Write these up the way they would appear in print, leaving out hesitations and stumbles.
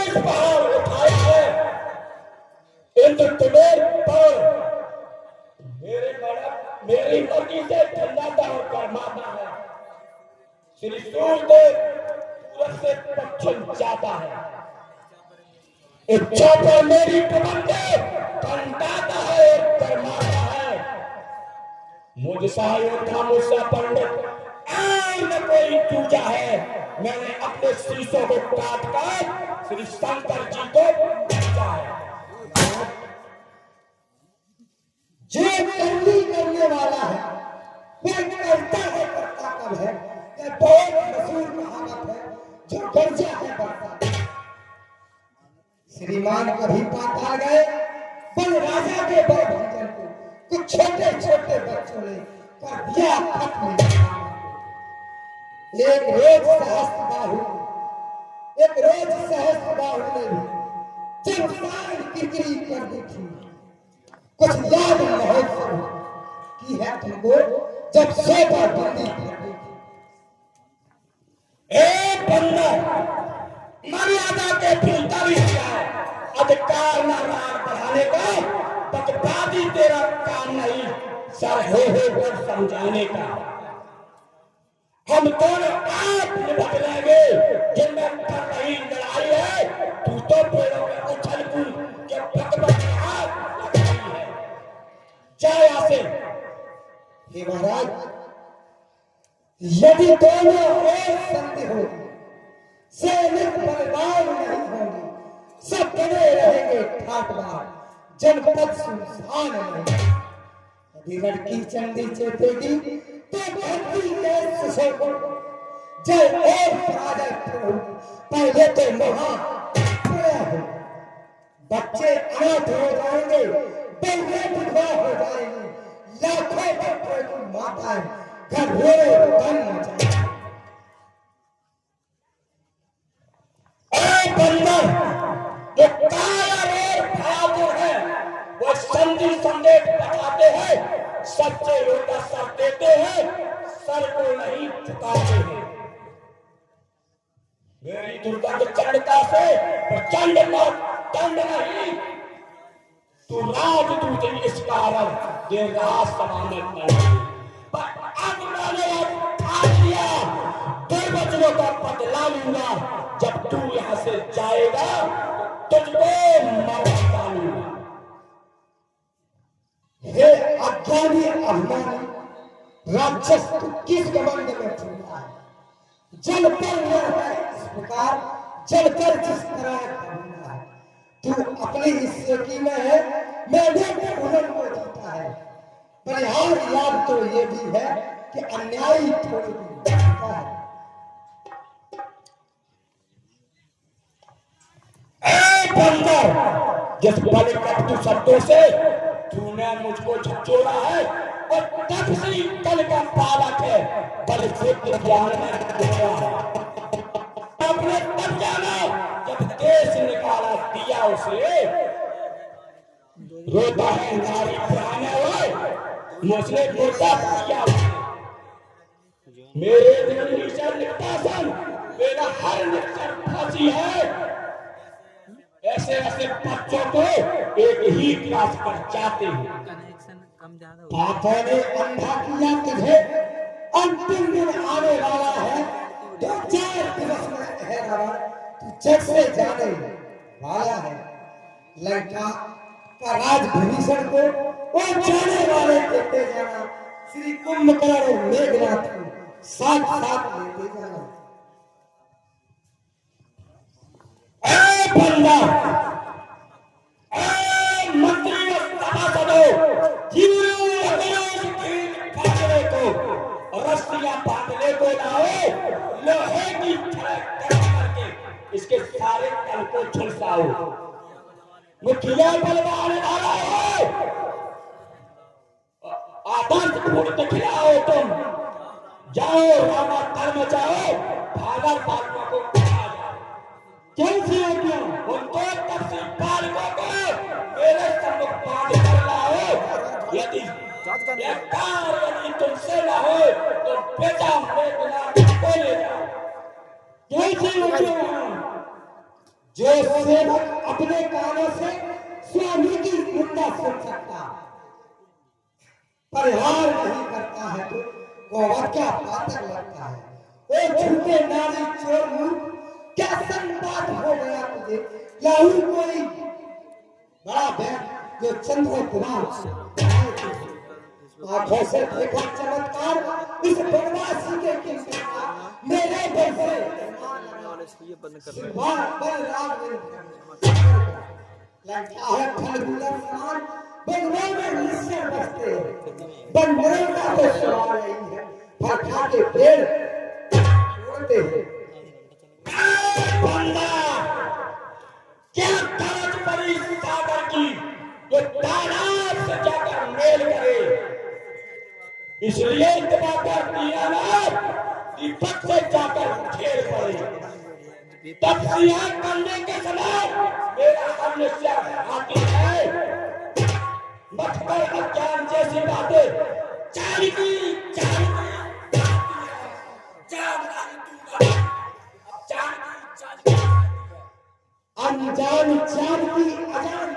शीश पहाड़ उठाया है, इंद्र तुम्हें पर मेरी मर्जी से ठंडाता और गर्माता है। श्री सूर्यदेव पूरब से पश्चिम जाता है, इच्छा पर मेरी प्रबंध ठंडाता है और गर्माता है। मुझसा योद्धा मुझसा पंडित न कोई चूजा है। मैंने अपने शीशों को काट कर श्री शंकर जी को भेजा है। जो करनी करने वाला है वह करता है, करता कब है। यह बहुत मशहूर कहावत है, जो गर्जा है करता। श्रीमान कभी पाताल गए, बल राजा के बल भंजन को कुछ छोटे छोटे बच्चों ने कर दिया खत्म। एक रोज सहस्त्रबाहु ने भी जब सारी किरकिरी कर दी थी। कुछ याद नहीं की है तुमको, जब सोता बंदी कर दी थी। बंदर मर्यादा के भीतर ही है, अधिकार न राग बढ़ाने का, बकवादी तेरा काम नहीं, सर हो कर समझाने का। हम दोनों आप निपट लेंगे, जिनमें कर रही लड़ाई है। तू तो पेड़ों में उछल कूद के बकबक हाथ लगाई है। जय आसे हे महाराज, यदि दोनों एक संधि होगी, सैनिक बलवान नहीं होंगे, सब बने रहेंगे ठाटबार, जनपद सुनसान रहेगा। यदि लड़की चंडी चेतेगी तो भक्ति के सुसो को जय और पराजय होगी। पहले तो महा प्रलय हो, बच्चे अनाथ हो जाएंगे, बहुएं विधवा हो जाएंगी, लाखों बच्चों की माताएं घर रोए बन जाएंगी। बंदर जो कायर और बहादुर है, वो संधि संदेश बताते हैं, सच्चे लोग का सर देते हैं, सर को नहीं झुकाते हैं। मेरी दुर्गंध चंडता से प्रचंड मत दंड नहीं। तू राजदूत इस कारण देर रात सभा में नहीं, पर अब मैंने ठान लिया, दुर्वचनों का बदला लूंगा। जब तू यहाँ से जाएगा तुझको मर डालूंगा। हे अज्ञानी अभिमानी राक्षस, तू किस घमंड में छूटा है। जल पर यह है इस प्रकार, जल पर जिस तरह घूमना है। तू अपनी हिस्से की में है, मैंने उन्हें को जीता है। परिहार याद तो ये भी है कि अन्यायी थोड़ी भी जीता है। बंदर, जिस बल कटु शब्दों से तूने मुझको झकझोरा है, और तब से कल का पालक है, बल से ज्ञान में घोरा है। आपने तब जाना जब देश निकाला दिया उसे। रोता है नारी पुराने हुए, मुझने मुर्दा किया। मेरे दिल निचर निकासन, मेरा हर निचर फांसी है। ऐसे ऐसे बच्चों को एक ही क्लास पर जाते हैं। पापों ने अंधा किया तुझे, अंतिम दिन आने वाला है। 2-4 दिवस में है रावण, तू जग से जाने वाला है। लंका का राज विभीषण को वो जाने वाले देते जाना। श्री कुंभकर्ण और मेघनाथ को साथ साथ लेते जाना। बंदा मंत्री सभासदों, को रस्सियां बांधने को लाओ, लोहे की करके इसके सारे तल को झुलसाओ। मुखिया बलवान आया है, आदर्श फूट खिलाओ। तुम जाओ रामा धर्म जाओ, भागल बालकों को कैसे हो गया? उनको तफसील पालकों को मेरे सम्मुख बांध कर लाओ। यदि तुमसे न हो तो बेटा मेघनाथ को ले जाओ। कैसे हो गया? जो सेवक अपने कानों से स्वामी की निंदा सुन सकता, परिहार नहीं करता है तो गौवत क्या पातक लगता है। ओ झूठे नारी चोर मूर्ख, क्या संपात हो गया तुझे? लाहू कोई बड़ा बैठ जो चंद्र कुमार आंखों से देखा चमत्कार इस बनवासी के किस्मत मेरे दिल से लगता है फलगुला समान बनवा में निश्चय बसते बंदरों का तो सवाल नहीं है, फटा के पेड़ छोड़ते हैं। बंदा क्या ताज परी सागर की जो तालाब से जाकर मेल करे, इसलिए इतना करती है ना कि पद से जाकर खेल पड़े। तब सियाह करने के समय मेरा हमेशा हाथी है, मत कर अज्ञान जैसी बातें। अनजान जान की अजान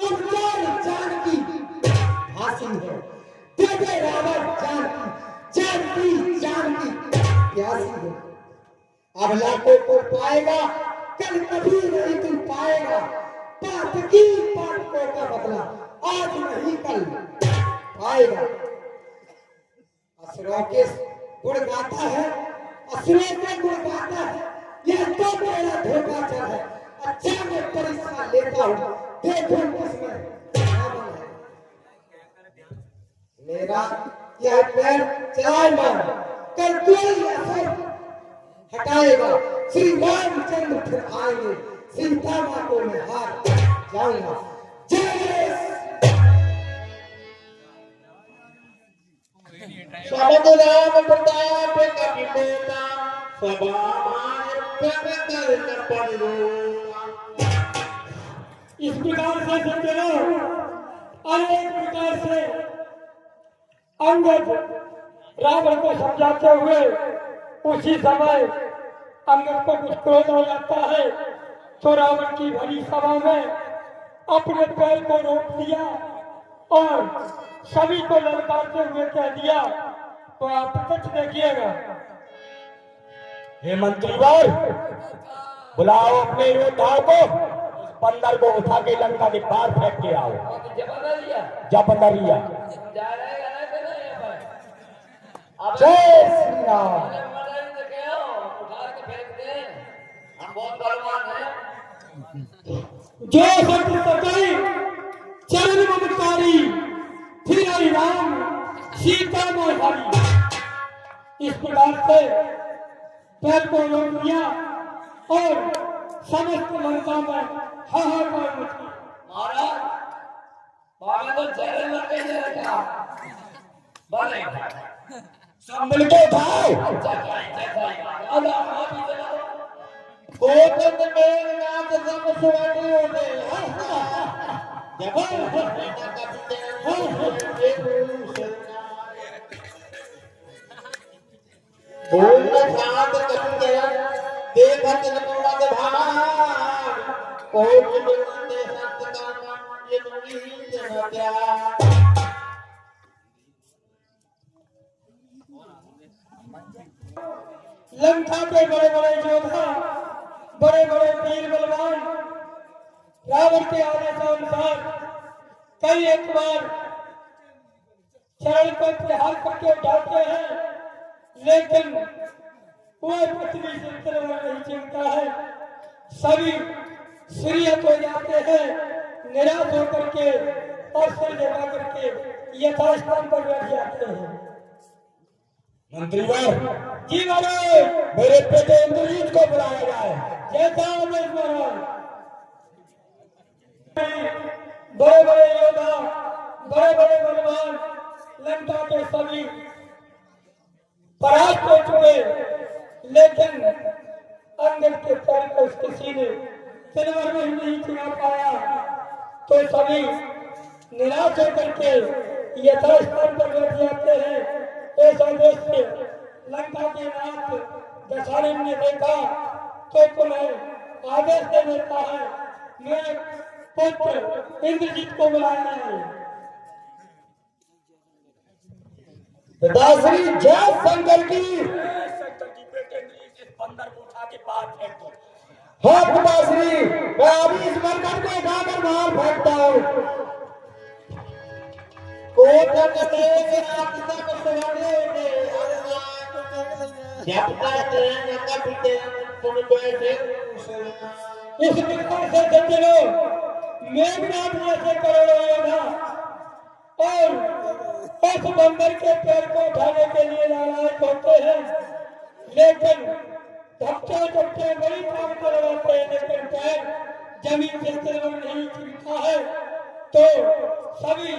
अनजान जान की फांसी है। तेरे रावण जान की प्यासी है। अब लाखों को पाएगा कल कभी नहीं तू पाएगा। पातकी पातकों का बदला आज नहीं कल पाएगा। असुरों के गुण गाता है, असुरों के गुण गाता है, यह तो मेरा धोखा चल है। अच्छा मैं परीक्षा लेता हूँ, देखो किसमें मेरा यह पैर चलाए मान कल कोई असर हटाएगा। श्री रामचंद्र फिर आएंगे, सीता माँ को मैं हार जाऊंगा। जय शब्द राम प्रताप कपि बेटा, सभा माय प्रकट न परिरोता। इस प्रकार से सज्जनों अनेक प्रकार से अंगद रावण को समझाते हुए उसी समय अंगद को कुछ क्रोध हो जाता है तो रावण की भरी सभा में अपने पैर को रोक दिया और सभी को ललकारते हुए कह दिया। तो आप प्रत्यक्ष देखिएगा। हे मंत्रीवर, बुलाओ अपने योद्धाओं को, बंदर को उठा के लंका के पार फेंक के आओ। जबदरिया जय श्री राम। जो शक्ति सताई चरण ममकारी, फिर हरि राम सीता में हरी। इस प्रकार से पैर को रोक दिया और समस्त लंका में हाहाकार मच गया। सब मिलके उठाओ। कोटन में नाच सब सुवाटी होते जब बोल साथ करते देखत नमक भार कोट बिरते सत्कार ये दुनी जनत्या। लंका के बड़े बड़े योद्धा, बड़े बड़े वीर बलवान रावण के आदेशानुसार कई एक बार चरण को प्रहार करके उठाते हैं, लेकिन वह पृथ्वी से तरवर नहीं चिमटा है। सभी सीरियत हो जाते हैं, निराश होकर के और सिर झुका करके यथास्थान पर बैठ जाते हैं। मंत्रीवर जी महाराज, मेरे बेटे इंद्रजीत को बुलाया जाए। जैसा आदेश महाराज। बड़े बड़े योद्धा, बड़े बड़े बलवान लंका के सभी परास्त हो चुके, लेकिन अंगद के पैर को किसी ने तलवार में नहीं छुड़ा पाया तो सभी निराश होकर के यथास्थान पर बैठ जाते हैं। ऐसा दृश्य लंका के नाथ दशरथ ने देखा तो पुनः आदेश दे देता है मेरे पुत्र इंद्रजीत को बुलाना है। पिताश्री जय शंकर की। शंकर जी बेटे इस बंदर को उठा के बाहर फेंक दो। हाँ पिताश्री, मैं अभी इस बंदर को उठाकर बाहर फेंकता हूँ। इस प्रकार से सज्जनों, मेघनाथ जैसे करोड़ों योद्धा और उस बंदर के पैर को उठाने के लिए नाराज होते हैं, लेकिन धक्के धक्के बड़ी ताकत लगाते हैं, लेकिन पैर जमीन से तिलवर नहीं छूता है। तो सभी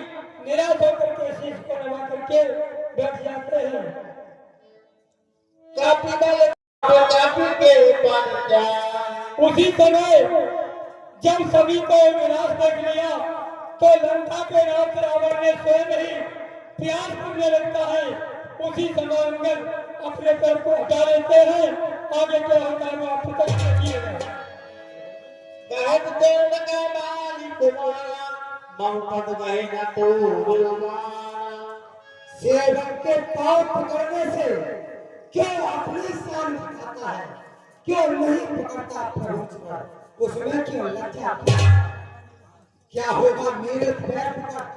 निराश होकर के शीश को नवा करके बैठ जाते हैं। उसी समय जब सभी को निराश देख लिया तो लंका के राज रावण ने स्वयं ही प्यास करने लगता है। उसी समय अंगद अपने पैर को हटा लेते हैं। आगे के हटा में आप किए सेवक के पांव पकड़ने से क्यों अपनी शान दिखाता है, क्यों नहीं पकड़ता प्रभु, उसमें क्यों लज्जा? क्या होगा मेरे पैर पकड़,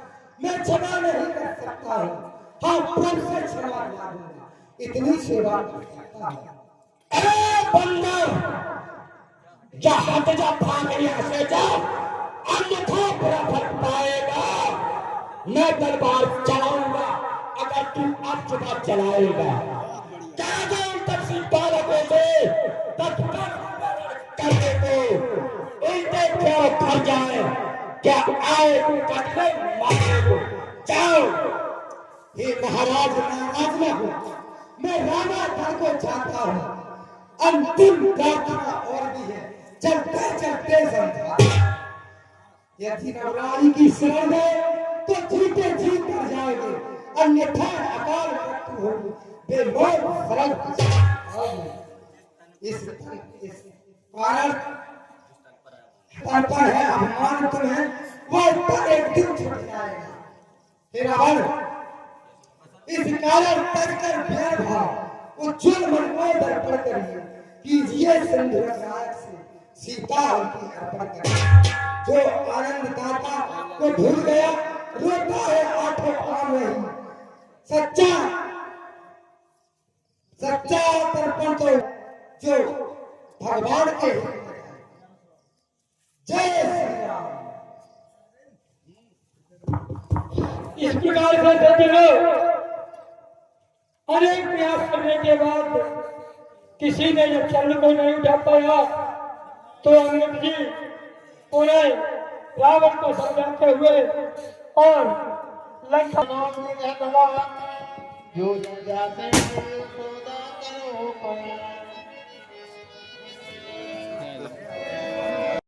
मैं क्षमा नहीं कर सकता हूँ। हाँ, प्रभु से क्षमा मांगूंगा, इतनी सेवा कर सकता हूँ। ए बंदर, जा हट जा, भाग यहाँ से जा, अन्यथा बुरा फल पाएगा। मैं दरबार चलाऊंगा अगर तू अब चुनाव चलाएगा। क्या जाऊं तब सी बालकों से तत्पर करने को उल्टे क्यों कर जाए, क्या आए कटले मारने को। जाओ। हे महाराज, नाराज न हो, मैं राणा धर को चाहता हूँ। अंतिम प्रार्थना और भी है, चलते चलते समझा। यदि नवरारी की शरण है तो जीते जी कर जाएंगे, अन्यथा अकाल मृत्यु होगी, बेमौत सड़क इस कारण पर है अभिमान तुम्हें, वो पर एक दिन छूट जाएगा। हे रावण, इस कारण तजकर भेदभाव उज्जवल मन को दर्पण करिए, कीजिए सिंधु नायक से सीता की अर्पण करिए। जो आनंद दाता को भूल गया, रोता है आंखों आम नहीं। सच्चा तर्पण तो जो भगवान के जय श्री राम। इस प्रकार से सज्जनों, अनेक प्रयास करने के बाद किसी ने जब चरण को नहीं उठा पाया तो अंगद जी पुनः रावण को समझाते हुए और लंका जो जाते